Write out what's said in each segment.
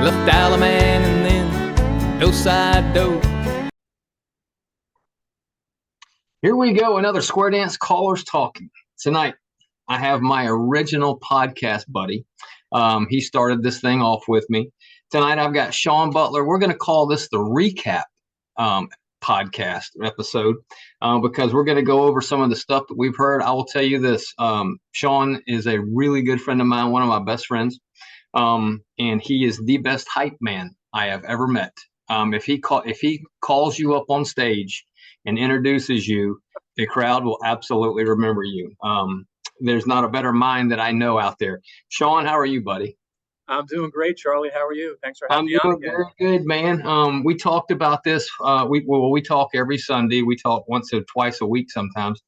left Alaman and then no side dope. Here we go, another Square Dance Callers Talking. Tonight, I have my original podcast buddy. He started this thing off with me. Tonight, I've got Shawn Butler. We're going to call this the recap podcast episode because we're going to go over some of the stuff that we've heard. I will tell you this. Shawn is a really good friend of mine, one of my best friends, and he is the best hype man I have ever met. If he calls you up on stage and introduces you, the crowd will absolutely remember you. There's not a better mind that I know out there. Shawn, how are you, buddy? I'm doing great, Charlie. How are you? Thanks for having me on again. Very good, man. We talked about this. We talk every Sunday. We talk once or twice a week sometimes.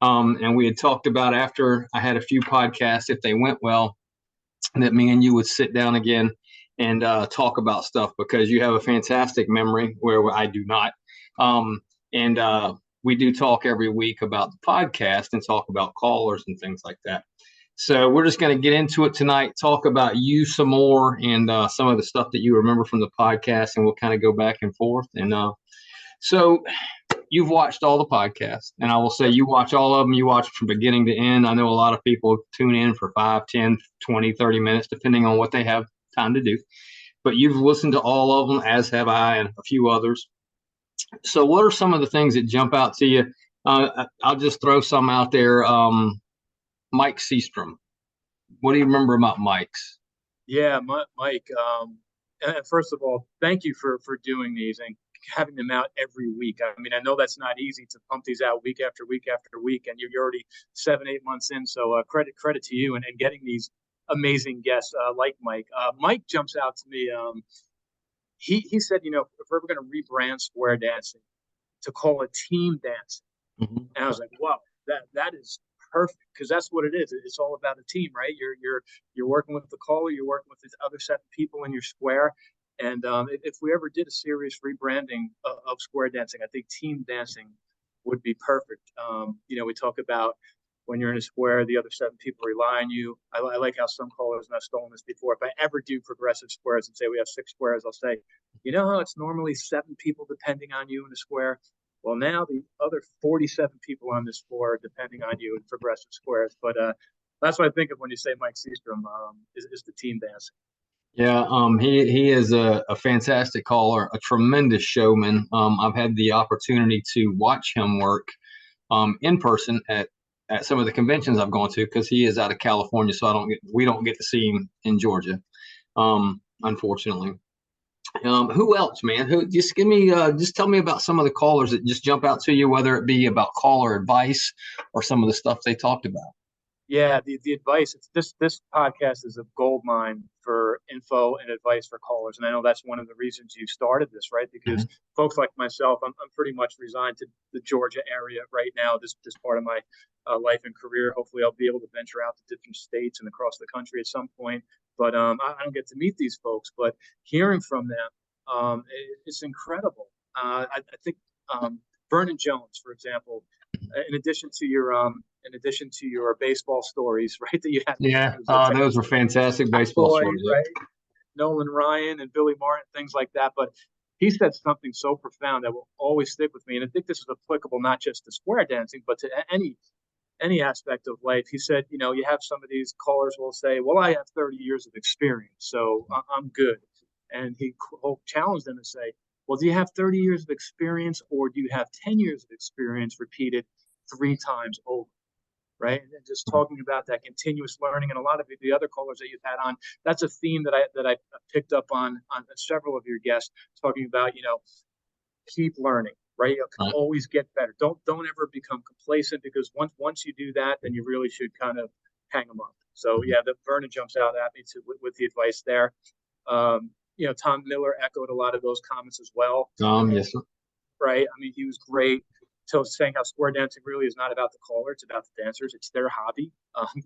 And we had talked about after I had a few podcasts, if they went well, that me and you would sit down again and talk about stuff because you have a fantastic memory where I do not. We do talk every week about the podcast and talk about callers and things like that. So we're just going to get into it tonight, talk about you some more and some of the stuff that you remember from the podcast, and we'll kind of go back and forth. And so you've watched all the podcasts, and I will say you watch all of them. You watch from beginning to end. I know a lot of people tune in for 5, 10, 20, 30 minutes, depending on what they have time to do. But you've listened to all of them, as have I and a few others. So what are some of the things that jump out to you? I'll just throw some out there. Mike Seastrom. What do you remember about Mike's? Yeah, Mike. And first of all, thank you for doing these and having them out every week. I mean, I know that's not easy to pump these out week after week after week, and you're already 7-8 months in. So credit to you and getting these amazing guests like Mike. Mike jumps out to me. He said, if we're ever going to rebrand Square Dancing to call it Team Dancing. Mm-hmm. And I was like, wow, that is perfect, because that's what it is. It's all about a team, right? You're working with the caller, you're working with the other set of people in your square. And if we ever did a serious rebranding of Square Dancing, I think Team Dancing would be perfect. We talk about when you're in a square, the other 7 people rely on you. I like how some callers, and I've stolen this before, if I ever do progressive squares and say we have 6 squares, I'll say, you know how it's normally 7 people depending on you in a square? Well, now the other 47 people on this floor are depending on you in progressive squares. But that's what I think of when you say Mike Seastrom is the Team Dancing. Yeah, he is a fantastic caller, a tremendous showman. I've had the opportunity to watch him work in person at some of the conventions I've gone to, because he is out of California, so we don't get to see him in Georgia, unfortunately. Who else, man? Just tell me about some of the callers that just jump out to you, whether it be about caller advice or some of the stuff they talked about. Yeah, the advice. This podcast is a gold mine for info and advice for callers, and I know that's one of the reasons you started this, right? Because folks like myself, I'm pretty much resigned to the Georgia area right now. This part of my life and career. Hopefully, I'll be able to venture out to different states and across the country at some point. But I don't get to meet these folks. But hearing from them, it's incredible. I think Vernon Jones, for example, in addition to your baseball stories, right? That you have. Yeah, those were fantastic baseball stories, right? Nolan Ryan and Billy Martin, things like that. But he said something so profound that will always stick with me, and I think this is applicable not just to square dancing, but to any aspect of life. He said, you have some of these callers will say, well, I have 30 years of experience, so I'm good. And he challenged them to say, well, do you have 30 years of experience, or do you have 10 years of experience repeated 3 times over? Right. And just talking about that continuous learning, and a lot of the other callers that you've had on, that's a theme that I picked up on several of your guests, talking about, keep learning, right? You can always get better. Don't ever become complacent, because once you do that, then you really should kind of hang them up. So yeah, the Vernon jumps out at me with the advice there. Tom Miller echoed a lot of those comments as well. Yes, sir. Right. I mean, he was great. So saying how square dancing really is not about the caller, it's about the dancers. It's their hobby.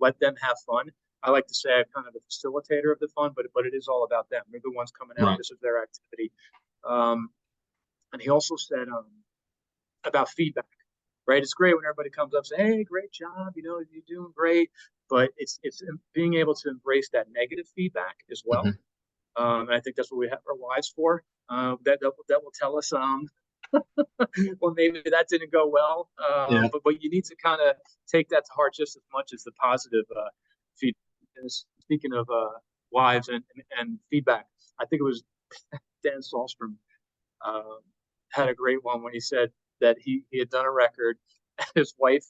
Let them have fun. I like to say I'm kind of the facilitator of the fun, but it is all about them. They're the ones coming out. Right. This is their activity. And he also said about feedback, right? It's great when everybody comes up and says, hey, great job, you're doing great. But it's being able to embrace that negative feedback as well. Mm-hmm. And I think that's what we have our wives for. That will tell us, well, maybe that didn't go well. Yeah. But you need to kind of take that to heart just as much as the positive feedback. Speaking of wives and feedback, I think it was Dan Sahlstrom had a great one when he said that he had done a record, and his wife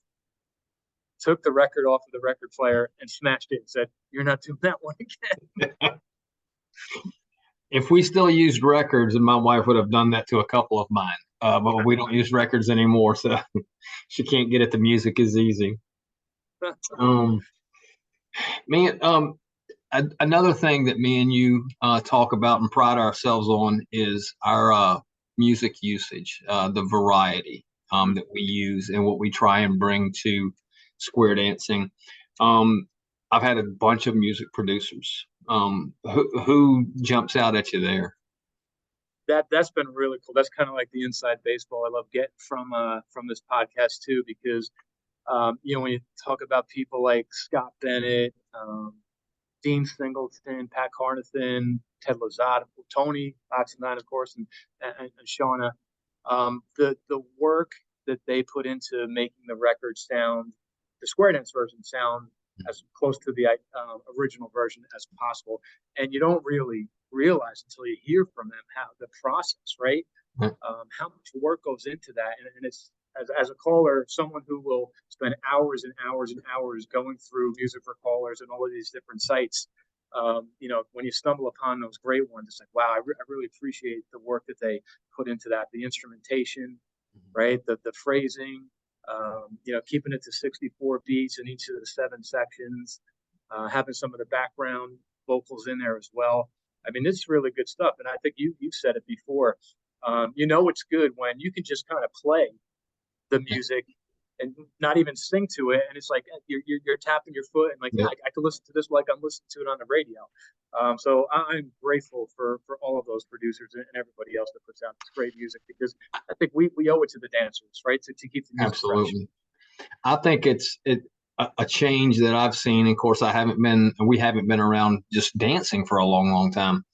took the record off of the record player and smashed it and said, "You're not doing that one again." If we still used records, and my wife would have done that to a couple of mine, but we don't use records anymore, so she can't get at the music as easy. Man, another thing that me and you talk about and pride ourselves on is our music usage, the variety that we use and what we try and bring to square dancing. I've had a bunch of music producers. Who jumps out at you there? That's been really cool. That's kind of like the inside baseball I love getting from this podcast too, because when you talk about people like Scott Bennett, Dean Singleton, Pat Carnathan, Ted Lozada, Tony Oxendine, of course, and Shauna, the work that they put into making the record sound, the square dance version sound as close to the original version as possible. And you don't really realize until you hear from them how the process, right? How much work goes into that. And it's, as a caller, someone who will spend hours and hours and hours going through Music for Callers and all of these different sites, when you stumble upon those great ones, it's like, wow, I really appreciate the work that they put into that. The instrumentation, right? The phrasing, keeping it to 64 beats in each of the 7 sections, having some of the background vocals in there as well. I mean, it's really good stuff. And I think you've said it before. It's good when you can just kind of play the music and not even sing to it, and it's like you're tapping your foot and like, yeah, I could listen to this like I'm listening to it on the radio. So I'm grateful for all of those producers and everybody else that puts out this great music, because I think we owe it to the dancers, right, to keep the music absolutely fresh. I think it's a change that I've seen. Of course, we haven't been around just dancing for a long time,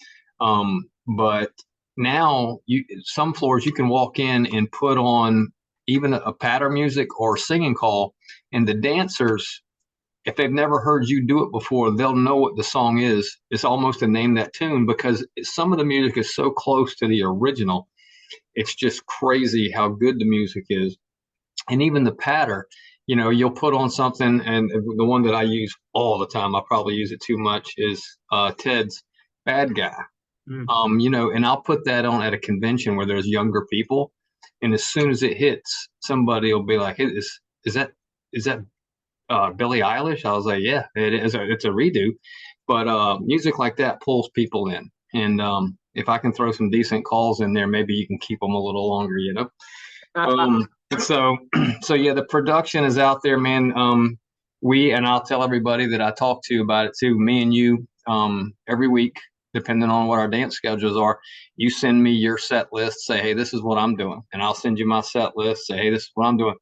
but now some floors you can walk in and put on even a patter music or singing call, and the dancers, if they've never heard you do it before, they'll know what the song is. It's almost to name that tune, because some of the music is so close to the original. It's just crazy how good the music is. And even the patter, you'll put on something, and the one that I use all the time, I probably use it too much, is Ted's Bad Guy. And I'll put that on at a convention where there's younger people, and as soon as it hits, somebody will be like, is that Billie Eilish? I was like, yeah, it is. It's a redo. But music like that pulls people in. And if I can throw some decent calls in there, maybe you can keep them a little longer, So yeah, the production is out there, man. And I'll tell everybody that I talk to about it too, me and you, every week, depending on what our dance schedules are, you send me your set list, say, hey, this is what I'm doing. And I'll send you my set list, say, hey, this is what I'm doing.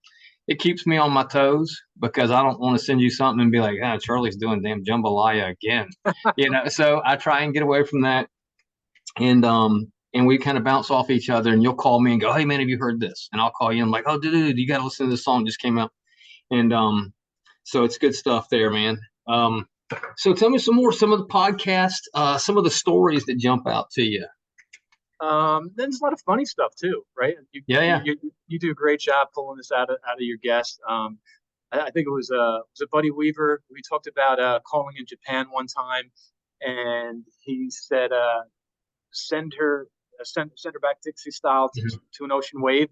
It keeps me on my toes, because I don't want to send you something and be like, Charlie's doing damn jambalaya again. So I try and get away from that. And we kind of bounce off each other, and you'll call me and go, hey man, have you heard this? And I'll call you and I'm like, oh dude, you got to listen to this song that just came out. And so it's good stuff there, man. So tell me some of the podcasts, some of the stories that jump out to you. There's a lot of funny stuff too, right? You do a great job pulling this out of your guests. I think it was Buddy Weaver. We talked about calling in Japan one time, and he said, send her back Dixie style to an ocean wave,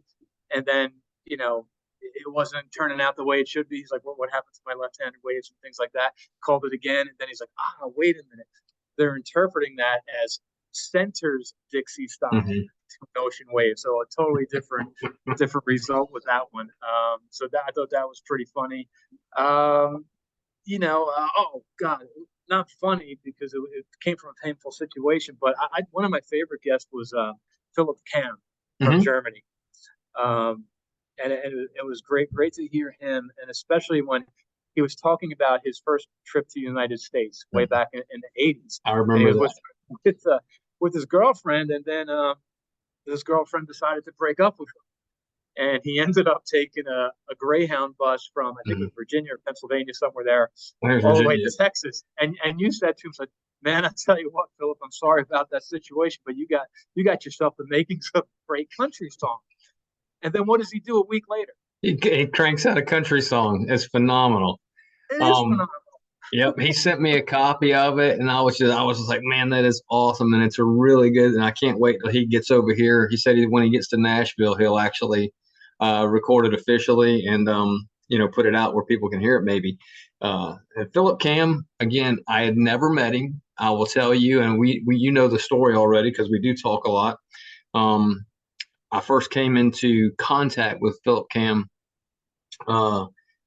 and then it wasn't turning out the way it should be. He's like, what happened to my left-handed waves and things like that? Called it again, and then he's like, wait a minute, they're interpreting that as centers Dixie style to an ocean wave, so a totally different result with that one. So I thought that was pretty funny. Oh God, not funny because it came from a painful situation, but one of my favorite guests was Philip Cam from Germany. And it was great to hear him, and especially when he was talking about his first trip to the United States way back in the 80s. I remember that. with with his girlfriend, and then his girlfriend decided to break up with him, and he ended up taking a Greyhound bus from, I think it was Virginia or Pennsylvania, somewhere there, Where's all the way Virginia? to Texas. And you said to him, like, man, I tell you what, Philip, I'm sorry about that situation, but you got yourself the makings of a great country song. And then what does he do a week later? He cranks out a country song. It's phenomenal. It is phenomenal. Yep, he sent me a copy of it, and I was just like, man, that is awesome, and it's a really good, and I can't wait till he gets over here. He said when he gets to Nashville, he'll actually record it officially and put it out where people can hear it maybe. And Philip Cam, again, I had never met him. I will tell you, and we you know the story already because we do talk a lot. I first came into contact with Philip Cam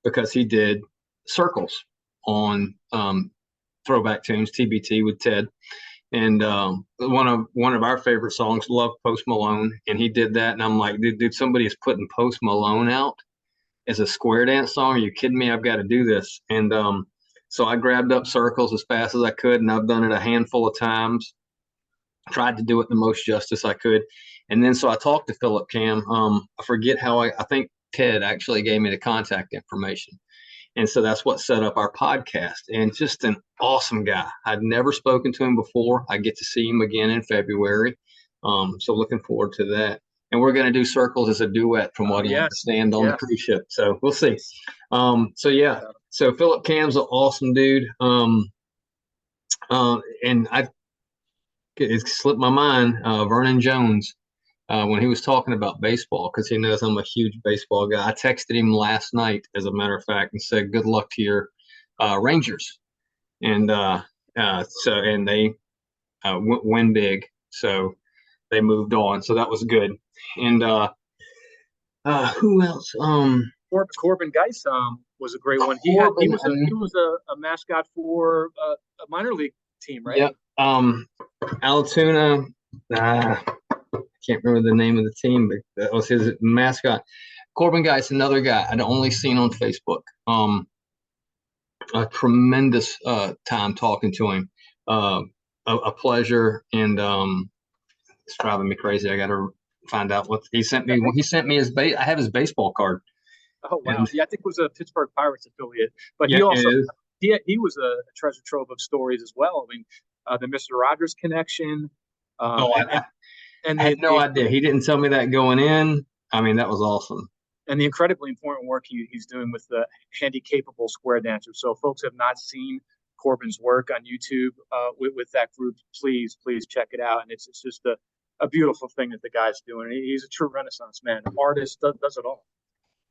because he did Circles on Throwback Tunes, TBT with Ted. And one of our favorite songs, Love Post Malone. And he did that. And I'm like, dude, somebody is putting Post Malone out as a square dance song. Are you kidding me? I've got to do this. And so I grabbed up Circles as fast as I could. And I've done it a handful of times. Tried to do it the most justice I could. And then so I talked to Philip Cam. I forget how I think Ted actually gave me the contact information. And so that's what set up our podcast. And just an awesome guy. I'd never spoken to him before. I get to see him again in February. So looking forward to that. And we're going to do Circles as a duet from what I understand on the cruise ship. So we'll see. So Philip Cam's an awesome dude. And it slipped my mind, Vernon Jones. When he was talking about baseball, because he knows I'm a huge baseball guy. I texted him last night, as a matter of fact, and said, good luck to your Rangers. And and they win big. So they moved on. So that was good. And who else? Corbin Geis was a great one. He was a mascot for a minor league team, right? Yep. Altoona. Can't remember the name of the team, but that was his mascot. Corbin Geis, another guy I'd only seen on Facebook. A tremendous time talking to him. A pleasure, and it's driving me crazy. I got to find out what he sent me. He sent me I have his baseball card. Oh wow! And, I think it was a Pittsburgh Pirates affiliate, but he also he was a treasure trove of stories as well. I mean, the Mr. Rogers connection. And I had no idea. He didn't tell me that going in. I mean, that was awesome. And the incredibly important work he's doing with the handy-capable square dancers. So if folks have not seen Corbin's work on YouTube with that group, please check it out. And it's just a beautiful thing that the guy's doing. He's a true Renaissance man, an artist, does it all.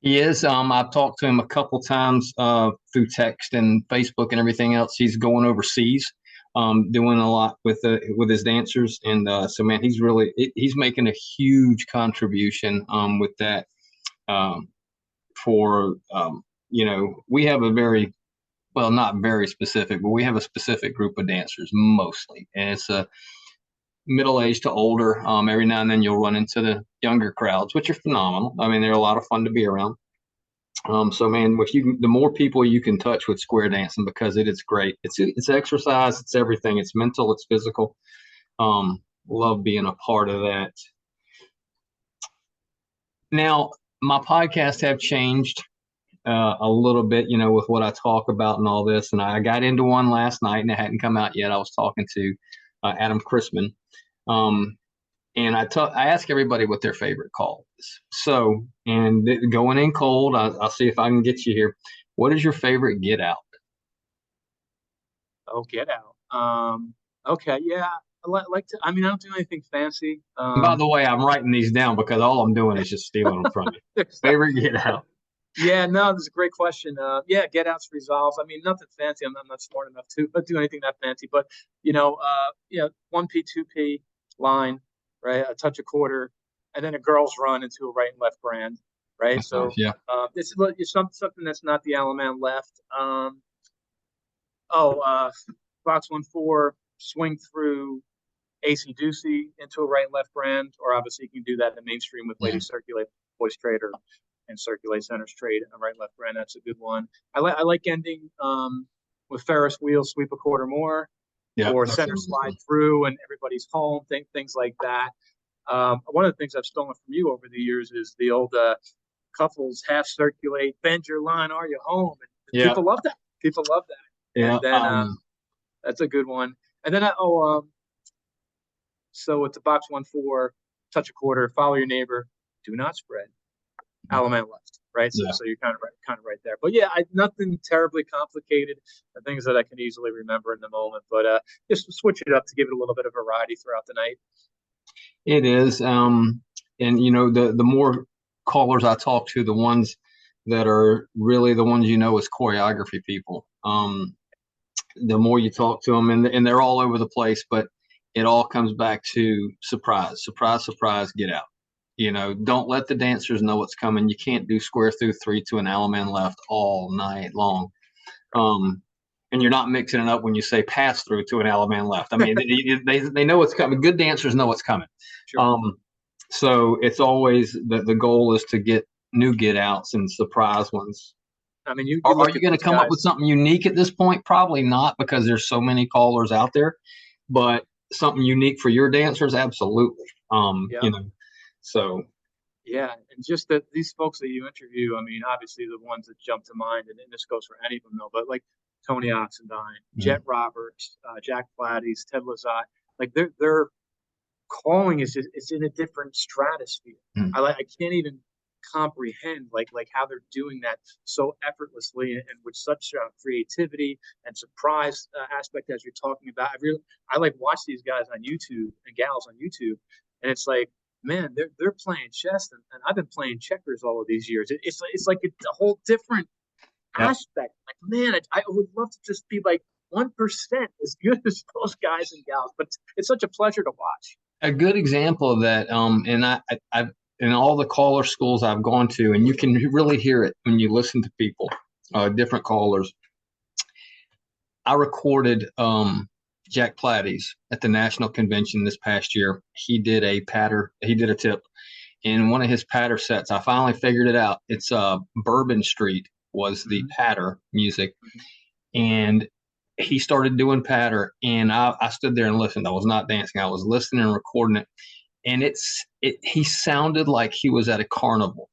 He is. I've talked to him a couple times through text and Facebook and everything else. He's going overseas. Doing a lot with his dancers, and so man, he's making a huge contribution with that. We have a very, well, not very specific, but we have a specific group of dancers mostly, and it's a middle-aged to older. Every now and then you'll run into the younger crowds, which are phenomenal. I mean, they're a lot of fun to be around. So man, the more people you can touch with square dancing, because it is great. It's exercise, it's everything. It's mental, it's physical. Love being a part of that. Now, my podcasts have changed a little bit, with what I talk about and all this. And I got into one last night, and it hadn't come out yet. I was talking to Adam Chrisman. And I ask everybody what their favorite call is. So, and going in cold, I'll see if I can get you here. What is your favorite get out? Oh, get out. Okay, yeah. I like to. I mean, I don't do anything fancy. By the way, I'm writing these down because all I'm doing is just stealing them from you. Favorite get out? Yeah, no, this is a great question. Get outs, resolves. I mean, nothing fancy. I'm not smart enough to do anything that fancy. But 1P, 2P line. Right, a touch a quarter, and then a girls run into a right and left brand, right? That's so nice, yeah. This is something that's not the Alaman left. Box 1-4, swing through AC Doocy into a right and left brand, or obviously you can do that in the mainstream with Lady Circulate, Voice Trader, and Circulate Centers Trade, a right and left brand. That's a good one. I like ending with Ferris wheel, sweep a quarter more. Yeah, or center slide through and everybody's home, things like that. One of the things I've stolen from you over the years is the old couples half circulate, bend your line, are you home? And yeah, people love that. People love that. yeah. And then that's a good one. And then so it's a box 1-4, touch a quarter, follow your neighbor, do not spread, Alabama left, right? So, Yeah. so you're kind of right there. But yeah, nothing terribly complicated. Things that I can easily remember in the moment. But just switch it up to give it a little bit of variety throughout the night. It is. And the more callers I talk to, the ones that are really the ones as choreography people. The more you talk to them, and they're all over the place, but it all comes back to surprise, get out. Don't let the dancers know what's coming. You can't do square through 3 to an Allemande left all night long. And you're not mixing it up when you say pass through to an Allemande left. I mean, they know what's coming. Good dancers know what's coming. Sure. So it's always the goal is to get new get outs and surprise ones. I mean, you are you going to come up with something unique at this point? Probably not, because there's so many callers out there. But something unique for your dancers, absolutely. So. Yeah, and just that these folks that you interview, I mean, obviously the ones that jump to mind, and this goes for any of them though, but like Tony Oxendine, Jet Roberts, Jack Pilates, Ted Lazat, like their calling is just, it's in a different stratosphere. I can't even comprehend like how they're doing that so effortlessly and with such creativity and surprise aspect as you're talking about. I like watch these guys on YouTube and gals on YouTube, and it's like, man, they're playing chess, and I've been playing checkers all of these years. It's like a whole different aspect. Like, man, I would love to just be like 1% as good as those guys and gals, but it's such a pleasure to watch. A good example of that, and I've in all the caller schools I've gone to, and you can really hear it when you listen to people, different callers. I recorded Jack Pilates at the national convention this past year. He did a tip in one of his patter sets. I finally figured it out. It's Bourbon Street was the patter music, and he started doing patter, and I stood there and listened. I was not dancing. I was listening and recording it. And he sounded like he was at a carnival.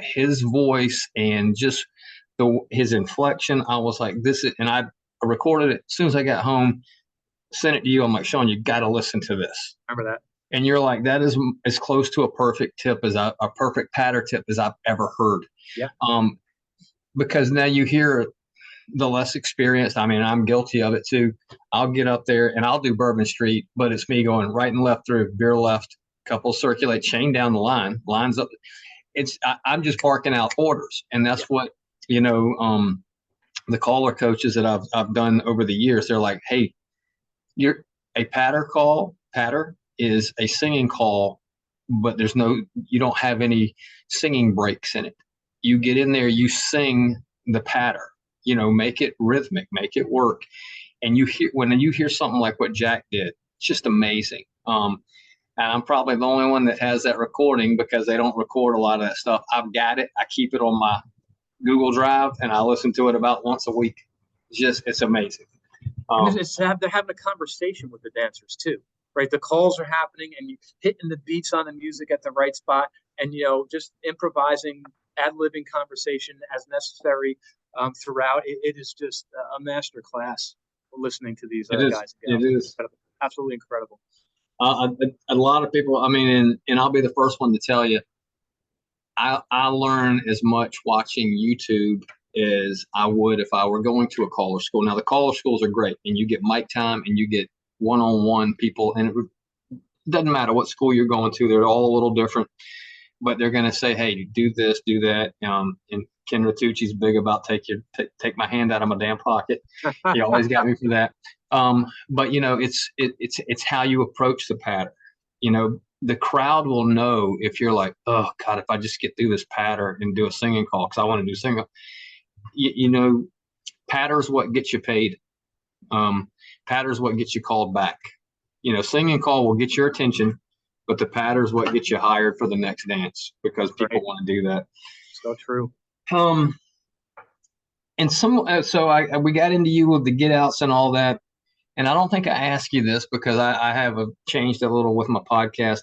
His voice and just his inflection, I was like, and I recorded it as soon as I got home, sent it to you. I'm like, Shawn, you got to listen to this. Remember that? And you're like, that is as close to a perfect perfect patter tip as I've ever heard. Yeah. Because now you hear the less experienced. I mean, I'm guilty of it too. I'll get up there and I'll do Bourbon Street, but it's me going right and left through, veer left, couple circulate, chain down the lines up. I'm just barking out orders. And that's what, the caller coaches that I've done over the years, they're like, hey, a patter is a singing call, but you don't have any singing breaks in it. You get in there, you sing the patter. Make it rhythmic, make it work. And when you hear something like what Jack did, it's just amazing. And I'm probably the only one that has that recording because they don't record a lot of that stuff. I've got it. I keep it on my Google Drive, and I listen to it about once a week. It's amazing. They're having a conversation with the dancers too, right? The calls are happening, and you hitting the beats on the music at the right spot, and just improvising, ad-libbing conversation as necessary. Throughout, it is just a master class listening to these guys. It is incredible. Absolutely incredible. A lot of people, I mean, and I'll be the first one to tell you, I learn as much watching YouTube as I would if I were going to a caller school. Now, the caller schools are great, and you get mic time, and you get one-on-one people, and it doesn't matter what school you're going to. They're all a little different, but they're going to say, hey, do this, do that. And Ken Ratucci's big about take my hand out of my damn pocket. He always got me for that. But it's how you approach the patter. The crowd will know if you're like, oh God, if I just get through this patter and do a singing call, because I want to do singing. Patter's what gets you paid. Patter's what gets you called back. Singing call will get your attention, but the patter's what gets you hired for the next dance because people want to do that. So true. And we got into you with the get outs and all that. and I don't think I asked you this because I have changed a little with my podcast.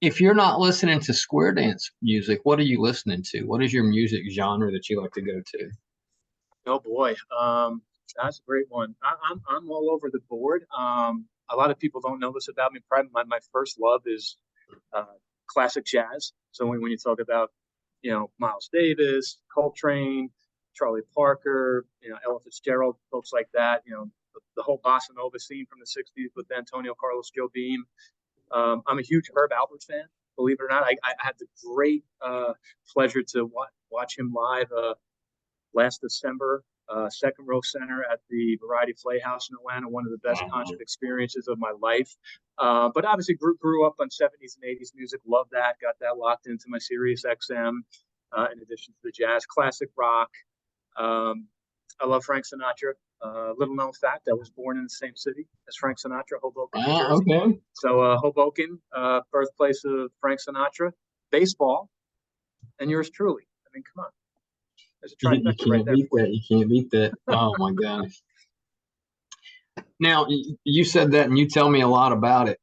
If you're not listening to square dance music, what are you listening to? What is your music genre that you like to go to? Oh boy, that's a great one. I'm all over the board. A lot of people don't know this about me. Probably my first love is uh, classic jazz. So when you talk about, Miles Davis, Coltrane, Charlie Parker, Ella Fitzgerald, folks like that, the whole bossa nova scene from the '60s with Antonio Carlos Jobim. I'm a huge Herb Alpert fan. Believe it or not, I had the great pleasure to watch him live last December, second row center at the Variety Playhouse in Atlanta, one of the best concert experiences of my life. But obviously grew up on '70s and '80s music, loved that, got that locked into my Sirius XM, in addition to the jazz, classic rock. I love Frank Sinatra. Little known fact, I was born in the same city as Frank Sinatra, Hoboken, New Jersey. Okay. So Hoboken, birthplace of Frank Sinatra, baseball, and yours truly. I mean, come on. There's a You trifecta right can't there. beat that. You can't beat that. Oh my gosh. Now you said that, and you tell me a lot about it.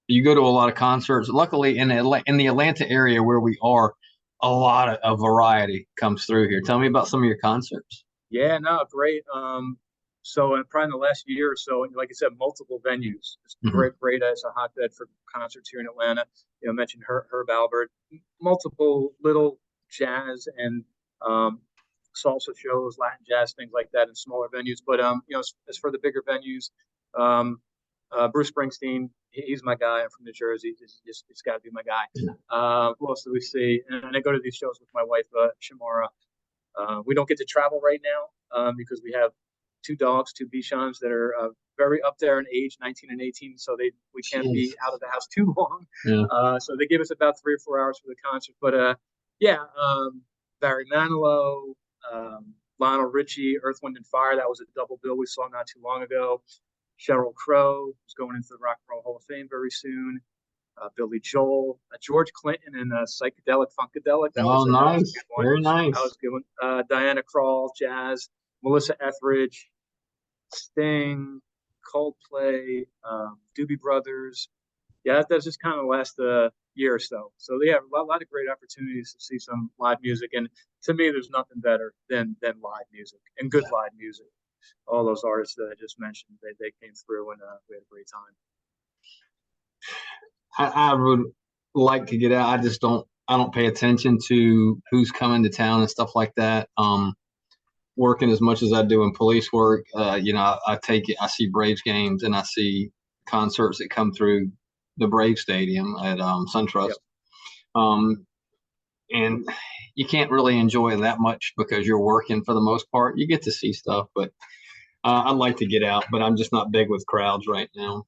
You go to a lot of concerts. Luckily, in the Atlanta area where we are, a lot of variety comes through here. Tell me about some of your concerts. Yeah, no, great. So probably in the last year or so, like I said, multiple venues. It's great. It's a hotbed for concerts here in Atlanta. I mentioned Herb Alpert, multiple little jazz and salsa shows, Latin jazz, things like that in smaller venues. But as for the bigger venues, Bruce Springsteen, he's my guy. I'm from New Jersey. It's got to be my guy. Who else do we see? And I go to these shows with my wife, Shamara. We don't get to travel right now because we have two dogs, two Bichons that are very up there in age, 19 and 18. So we can't be out of the house too long. Yeah. So they give us about 3 or 4 hours for the concert. But Barry Manilow, Lionel Richie, Earth, Wind and Fire. That was a double bill we saw not too long ago. Sheryl Crow is going into the Rock and Roll Hall of Fame very soon. Billy Joel, George Clinton, and Psychedelic Funkadelic. That was nice. a good one. Very nice. That was a good one. Diana Krall, jazz. Melissa Etheridge, Sting, Coldplay, Doobie Brothers. Yeah, that's just kind of the last year or so. So yeah, a lot of great opportunities to see some live music, and to me, there's nothing better than live music and good live music. All those artists that I just mentioned, they came through, and we had a great time. I would like to get out. I don't pay attention to who's coming to town and stuff like that. Working as much as I do in police work, I take it. I see Braves games and I see concerts that come through the Brave Stadium at SunTrust. Yep. And you can't really enjoy that much because you're working for the most part. You get to see stuff, but I'd like to get out, but I'm just not big with crowds right now.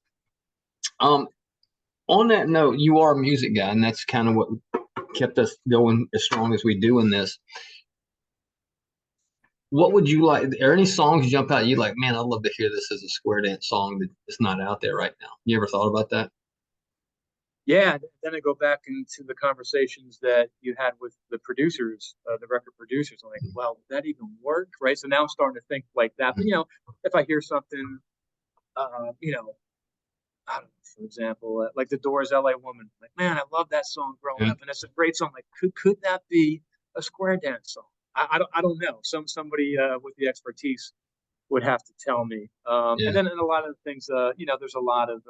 On that note, you are a music guy, and that's kind of what kept us going as strong as we do in this. What would you like? Are any songs jump out? You like, man, I'd love to hear this as a square dance song that's not out there right now. You ever thought about that? Yeah, then I go back into the conversations that you had with the producers, the record producers. I'm like, well, would that even work? Right. So now I'm starting to think like that. But, if I hear something, I don't know, for example, like the Doors' "L.A. Woman," like, man, I love that song growing up, and it's a great song. Like, could that be a square dance song? I don't know. Somebody with the expertise would have to tell me. And then in a lot of the things, there's a lot of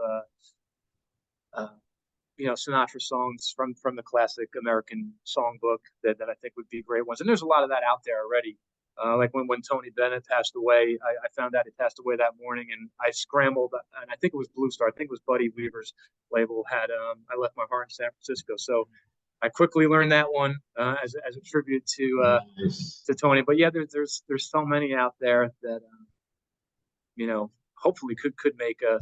Sinatra songs from the classic American songbook that I think would be great ones. And there's a lot of that out there already. Like when Tony Bennett passed away, I found out he passed away that morning, and I scrambled, and I think it was Blue Star. I think it was Buddy Weaver's label had "I Left My Heart in San Francisco." So I quickly learned that one as a tribute to Tony. But yeah, there's so many out there that hopefully could make a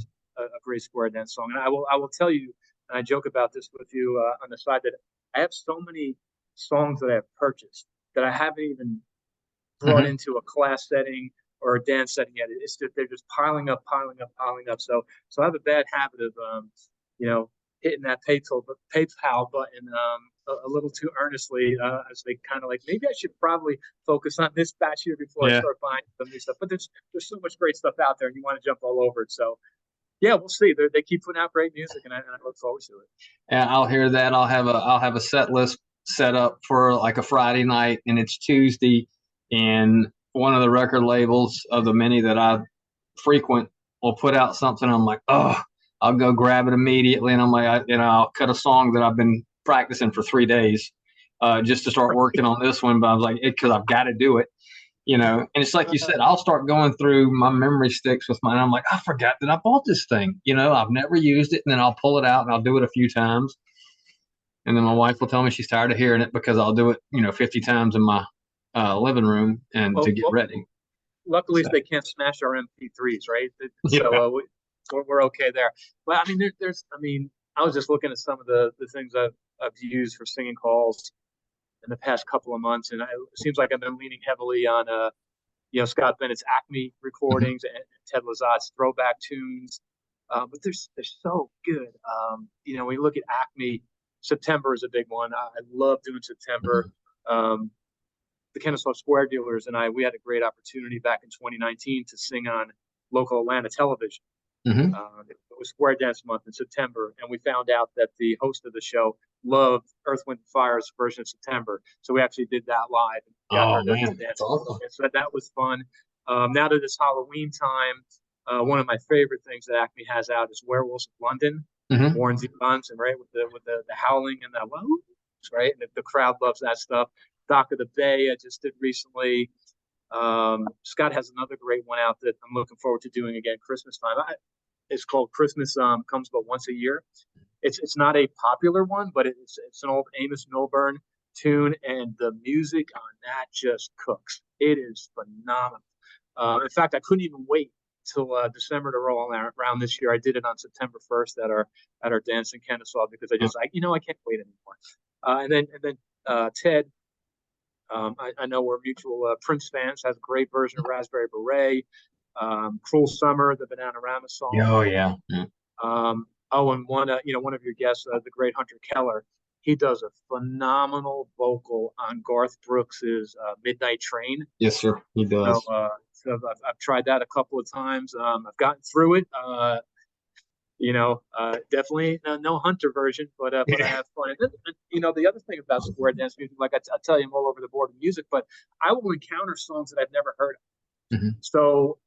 great square dance song. And I will tell you, and I joke about this with you on the side, that I have so many songs that I have purchased that I haven't even brought into a class setting or a dance setting yet. It's just they're just piling up. So I have a bad habit of hitting that PayPal button a little too earnestly as they kind of like, maybe I should probably focus on this batch here before I start buying some new stuff. But there's so much great stuff out there, and you want to jump all over it. So yeah, we'll see. They keep putting out great music, and I look forward to it. And I'll hear that. I'll have a set list set up for like a Friday night, and it's Tuesday, and one of the record labels of the many that I frequent will put out something. I'm like, oh, I'll go grab it immediately, and I'm like, I'll cut a song that I've been practicing for 3 days just to start working on this one. But I was like, because I've got to do it. And it's like you said, I'll start going through my memory sticks with mine. I'm like, I forgot that I bought this thing. I've never used it. And then I'll pull it out and I'll do it a few times. And then my wife will tell me she's tired of hearing it because I'll do it, 50 times in my living room and to get ready. Luckily, they can't smash our MP3s, right? So we're okay there. But I mean, I was just looking at some of the things I've used for singing calls in the past couple of months, and it seems like I've been leaning heavily on Scott Bennett's Acme recordings and Ted Lazat's throwback tunes, but they're so good. When you look at Acme, September is a big one. I love doing September. The Kennesaw Square Dealers and we had a great opportunity back in 2019 to sing on local Atlanta television. It was Square Dance Month in September, and we found out that the host of the show loved Earth, Wind & Fire's version of September. So we actually did that live and got her to dance. Awesome. So that was fun. Now that it's Halloween time, one of my favorite things that Acme has out is Werewolves of London, Warren Zevon, and right with the howling and the whoos, right? And the crowd loves that stuff. Dock of the Bay I just did recently. Scott has another great one out that I'm looking forward to doing again Christmas time. It's called Christmas Comes But Once a Year. It's not a popular one, but it's an old Amos Milburn tune, and the music on that just cooks. It is phenomenal. In fact, I couldn't even wait till December to roll around this year. I did it on September 1st at our dance in Kennesaw because I can't wait anymore. And then Ted. I know we're mutual Prince fans. Has a great version of Raspberry Beret, "Cruel Summer," the Bananarama song. Oh yeah. And one of your guests, the great Hunter Keller, he does a phenomenal vocal on Garth Brooks's "Midnight Train." Yes, sir, he does. So I've tried that a couple of times. I've gotten through it. Definitely no Hunter version, but I have fun. And, the other thing about square dance music, like I tell you, I'm all over the board of music, but I will encounter songs that I've never heard of. So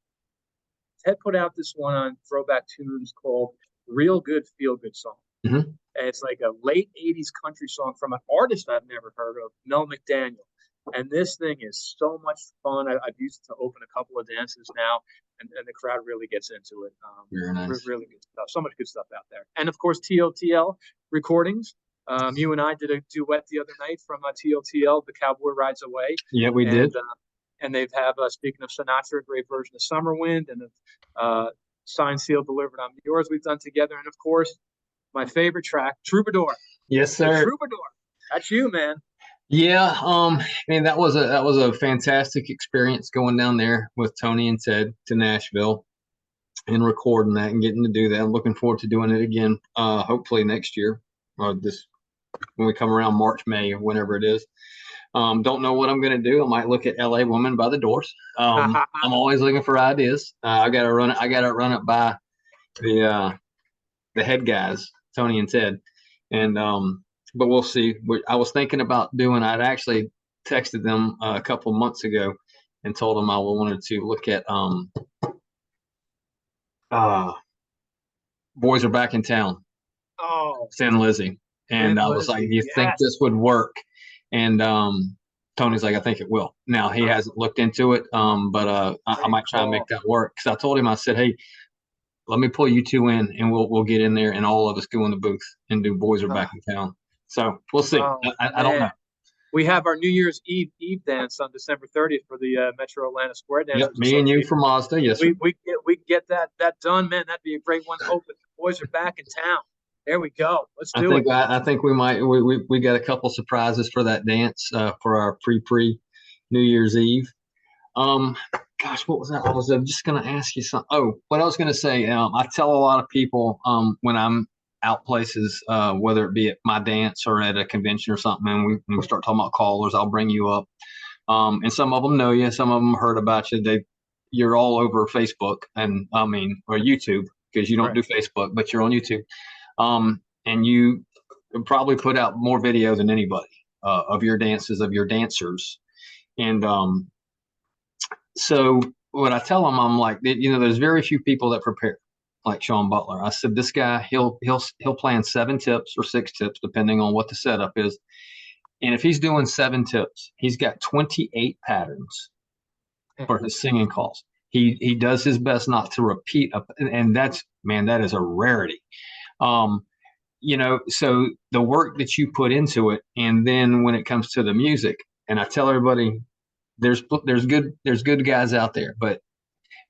Ted put out this one on Throwback Tunes called "Real Good Feel Good Song." And it's like a late 80s country song from an artist I've never heard of, Mel McDaniel. And this thing is so much fun. I've used it to open a couple of dances now, and the crowd really gets into it. Very nice. Really good stuff. So much good stuff out there. And, of course, TOTL recordings. You and I did a duet the other night from TOTL, "The Cowboy Rides Away." Yeah, we did. And they've speaking of Sinatra, a great version of "Summer Wind," and "Signed, Sealed, Delivered on Yours" we've done together. And, of course, my favorite track, "Troubadour." Yes, sir. Troubadour. That's you, man. Yeah, that was a fantastic experience going down there with Tony and Ted to Nashville and recording that and getting to do that. I'm looking forward to doing it again, hopefully next year, or when we come around March, May, or whenever it is. Don't know what I'm going to do. I might look at "L.A. Woman" by the Doors. I'm always looking for ideas. I got to run it by the head guys, Tony and Ted, and but we'll see. I was thinking about I'd actually texted them a couple months ago and told them I wanted to look at "Boys Are Back in Town." Oh, Thin Lizzy. And I was like, "Do you think this would work?" And Tony's like, "I think it will." Now he hasn't looked into it, but I might try and make that work. Because I told him, I said, "Hey, let me pull you two in, and we'll get in there, and all of us go in the booth and do "Boys Are Back in Town." So we'll see. I don't know. We have our New Year's Eve dance on December 30th for the Metro Atlanta Square Dance. Yep, me and you from Mazda. Yes, we get that done, man. That'd be a great one to open. "Boys Are Back in Town." There we go. Let's do it. I think we might. We got a couple surprises for that dance for our pre New Year's Eve. Gosh, what was that? I was just going to ask you something. Oh, what I was going to say. I tell a lot of people when I'm out places, whether it be at my dance or at a convention or something, and we start talking about callers, I'll bring you up. And some of them know you, some of them heard about you. You're all over Facebook and or YouTube, because you don't do Facebook, but you're on YouTube. And you probably put out more video than anybody of your dances, of your dancers. And so what I tell them, I'm like, there's very few people that prepare like Shawn Butler. I said, this guy, he'll plan 7 tips or 6 tips, depending on what the setup is. And if he's doing 7 tips, he's got 28 patterns for his singing calls. He does his best not to repeat, and that is a rarity. So the work that you put into it, and then when it comes to the music, and I tell everybody, there's good guys out there, but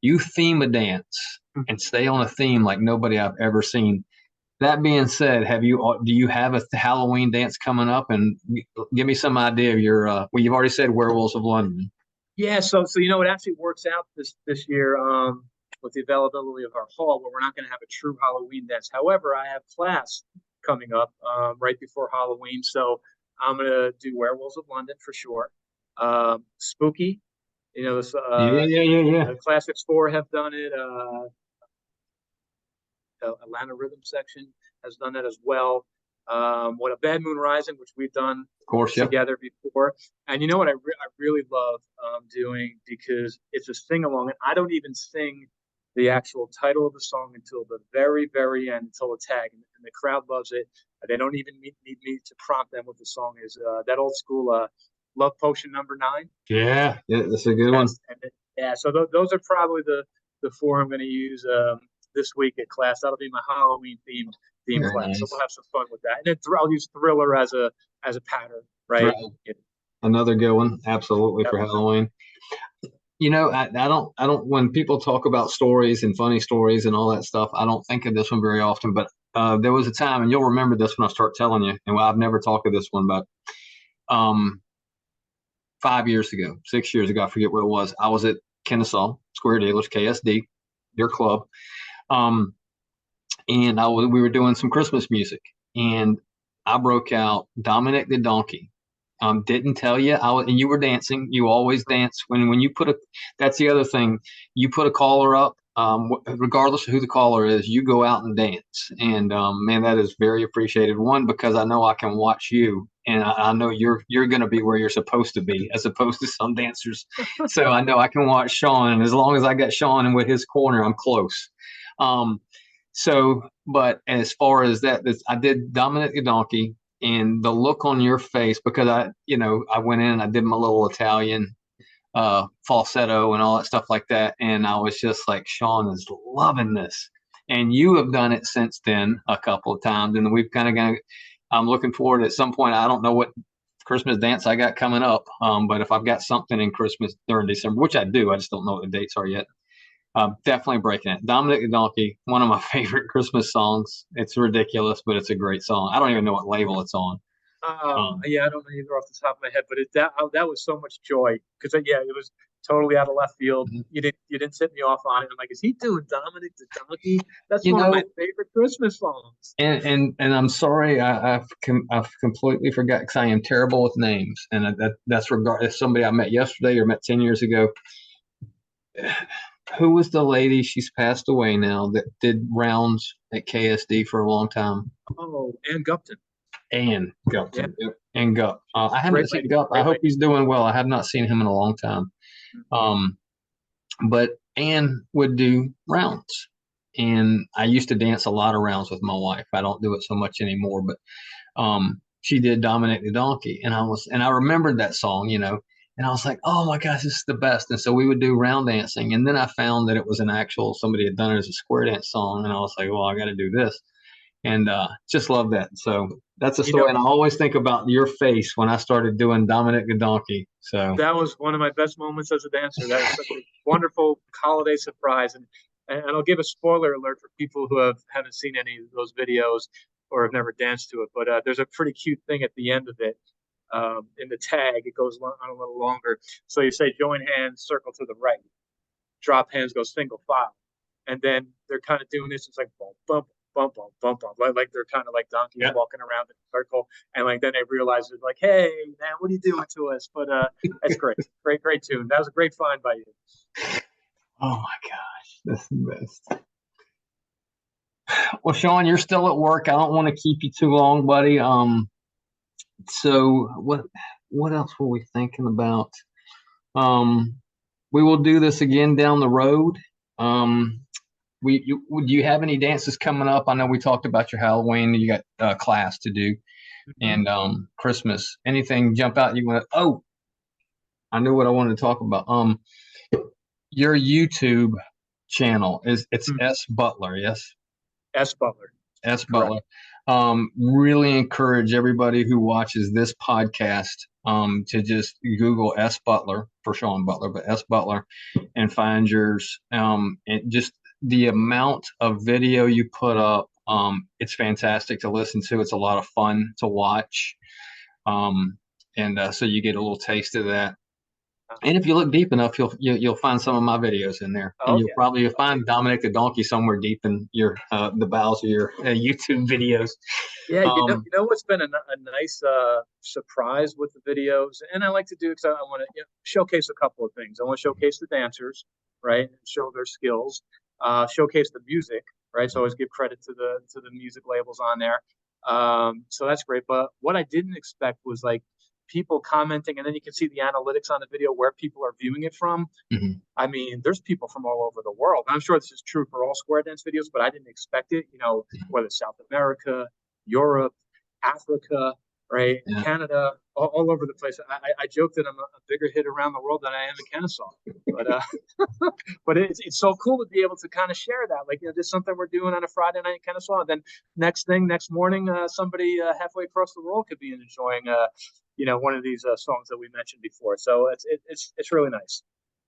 you theme a dance and stay on a theme like nobody I've ever seen. That being said, do you have a Halloween dance coming up? And give me some idea of your, you've already said Werewolves of London. Yeah, so it actually works out this year with the availability of our hall, where we're not going to have a true Halloween dance. However, I have class coming up right before Halloween, so I'm going to do Werewolves of London for sure. Spooky, this, the Classics 4 have done it. The Atlanta Rhythm section has done that as well. What a Bad Moon Rising, which we've done of course together before. And you know what I really love doing, because it's a sing along, and I don't even sing the actual title of the song until the very, very end, until the tag, and the crowd loves it. They don't even need me to prompt them what the song is. That old school Love Potion number 9. Yeah, that's a good one. So those are probably the 4 I'm going to use this week at class. That'll be my Halloween themed class. Nice. So we'll have some fun with that. And then I'll use Thriller as a pattern, right? Another good one, absolutely, for Halloween. I don't. When people talk about stories and funny stories and all that stuff, I don't think of this one very often. But there was a time, and you'll remember this when I start telling you. And I've never talked of this one, but 5 years ago, 6 years ago, I forget what it was. I was at Kennesaw Square Dealers, KSD, your club. And we were doing some Christmas music, and I broke out Dominic the Donkey. Didn't tell you, and you were dancing. You always dance when you that's the other thing. You put a caller up, regardless of who the caller is, you go out and dance. And man, that is very appreciated. One, because I know I can watch you, and I know you're going to be where you're supposed to be, as opposed to some dancers. So I know I can watch Shawn, and as long as I got Shawn and with his corner, I'm close. But as far as that, I did Dominic the Donkey, and the look on your face, because I went in and I did my little Italian falsetto and all that stuff like that, and I was just like, Shawn is loving this. And you have done it since then a couple of times, and we've kind of I'm looking forward at some point. I don't know what Christmas dance I got coming up, but if I've got something in Christmas during December, which I do, I just don't know what the dates are yet. Definitely breaking it. Dominic the Donkey, one of my favorite Christmas songs. It's ridiculous, but it's a great song. I don't even know what label it's on. Yeah, I don't know either off the top of my head, but that was so much joy, because it was totally out of left field. Mm-hmm. You didn't set me off on it. I'm like, is he doing Dominic the Donkey? That's one of my favorite Christmas songs. And I'm sorry, I've completely forgot, because I am terrible with names, and that's regardless. Somebody I met yesterday or met 10 years ago. Who was the lady? She's passed away now, that did rounds at KSD for a long time. Oh, Ann Gupton. Ann Gupton. Yeah. Yep. Ann Gup. I haven't seen Gup. I hope he's doing well. I have not seen him in a long time. But Ann would do rounds, and I used to dance a lot of rounds with my wife. I don't do it so much anymore, but she did Dominic the Donkey, and I remembered that song, and I was like, oh my gosh, this is the best. And so we would do round dancing. And then I found that it was somebody had done it as a square dance song. And I was like, well, I got to do this. And just love that. So that's a story. And I always think about your face when I started doing Dominic the Donkey. So that was one of my best moments as a dancer. That was such a wonderful holiday surprise. And I'll give a spoiler alert for people who haven't seen any of those videos or have never danced to it. But there's a pretty cute thing at the end of it. In the tag, it goes on a little longer. So you say join hands, circle to the right, drop hands, go single file, and then they're kind of doing this. It's like bump, bump, bump, bump, bump, bump. Like they're kind of like donkeys Yep. walking around in a circle. And like then they realize it's like, hey, man, what are you doing to us? But that's great. Great tune. That was a great find by you. Oh my gosh, that's the best. Well, Shawn, you're still at work. I don't want to keep you too long, buddy. So what else were we thinking about? We will do this again down the road. Do you have any dances coming up? I know we talked about your Halloween. You got class to do, and Christmas. Anything jump out you want to? Oh, I knew what I wanted to talk about. Your YouTube channel it's S Butler, yes? S. Butler. S Butler. Really encourage everybody who watches this podcast to just Google S Butler for Shawn Butler, but S Butler, and find yours. And just the amount of video you put up, it's fantastic to listen to. It's a lot of fun to watch, and so you get a little taste of that. And if you look deep enough, you'll find some of my videos in there, and you'll find Dominic the Donkey somewhere deep in your the bowels of your YouTube videos. Yeah, you know what's been a nice surprise with the videos, and I like to do because I want to showcase a couple of things. I want to showcase the dancers, right, and show their skills. Showcase the music, right. So I always give credit to the music labels on there. So that's great. But what I didn't expect was like people commenting, and then you can see the analytics on the video where people are viewing it from. I mean, there's people from all over the world. I'm sure this is true for all square dance videos, but I didn't expect it. Whether it's South America, Europe, Africa, right, Canada, all over the place. I joke that I'm a bigger hit around the world than I am in Kennesaw, but but it's so cool to be able to kind of share that. Like, this is something we're doing on a Friday night in Kennesaw, and then next morning, somebody halfway across the world could be enjoying one of these songs that we mentioned before. So it's really nice.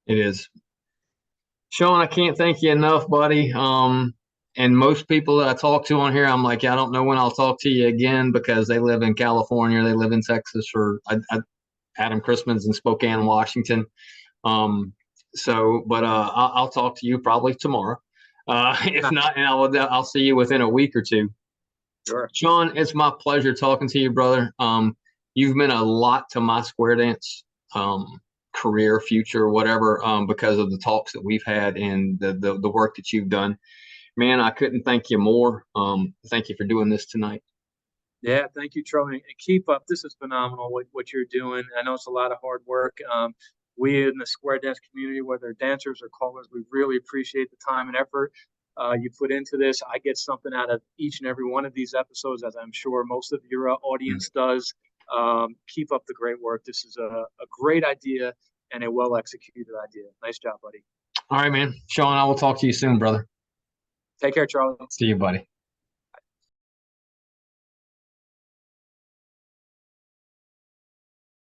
It is. Shawn, I can't thank you enough, buddy. And most people that I talk to on here, I'm like, I don't know when I'll talk to you again because they live in California, they live in Texas, or Adam Christman's in Spokane, Washington. But I'll talk to you probably tomorrow. If not, and I'll see you within a week or two. Sure. Shawn, it's my pleasure talking to you, brother. You've meant a lot to my square dance career, future, whatever, because of the talks that we've had and the work that you've done. Man, I couldn't thank you more. Thank you for doing this tonight. Yeah, thank you, Charlie. And keep up. This is phenomenal what you're doing. I know it's a lot of hard work. We in the square dance community, whether dancers or callers, we really appreciate the time and effort you put into this. I get something out of each and every one of these episodes, as I'm sure most of your audience does. Keep up the great work. This is a great idea and a well-executed idea. Nice job, buddy. All right, man. Shawn, I will talk to you soon, brother. Take care, Charlie. See you, buddy.